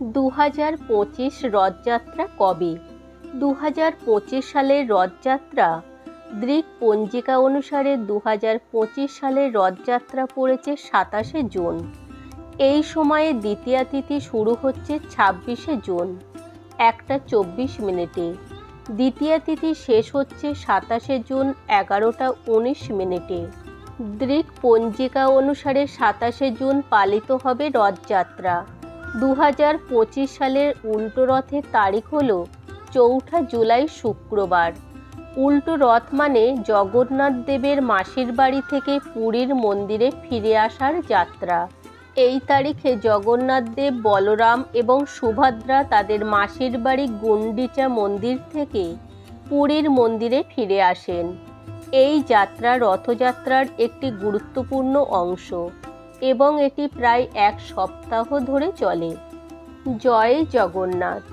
2025 রথযাত্রা কবে? 2025 সালের রথযাত্রা গ্রিক পঞ্জিকা অনুসারে 2025 সালের রথযাত্রা পড়েছে 27শে জুন। এই সময়ে দ্বিতীয়া তিথি শুরু হচ্ছে 26শে জুন 1টা 24 মিনিটে। দ্বিতীয়া তিথি শেষ হচ্ছে 27শে জুন 11টা 19 মিনিটে। গ্রিক পঞ্জিকা অনুসারে 27শে জুন পালিত হবে রথযাত্রা। 2025 সালের উল্টো রথের তারিখ হল 4 জুলাই শুক্রবার। উল্টো রথ মানে জগন্নাথ দেবের মাসির বাড়ি থেকে পুরীর মন্দিরে ফিরে আসার যাত্রা। এই তারিখে জগন্নাথ দেব, বলরাম এবং সুভদ্রা তাদের মাসির বাড়ি গুন্ডিচা মন্দির থেকে পুরীর মন্দিরে ফিরে আসেন। এই যাত্রা রথযাত্রার একটি গুরুত্বপূর্ণ অংশ এবং এটি প্রায় 1 সপ্তাহ ধরে চলে। জয় জগন্নাথ।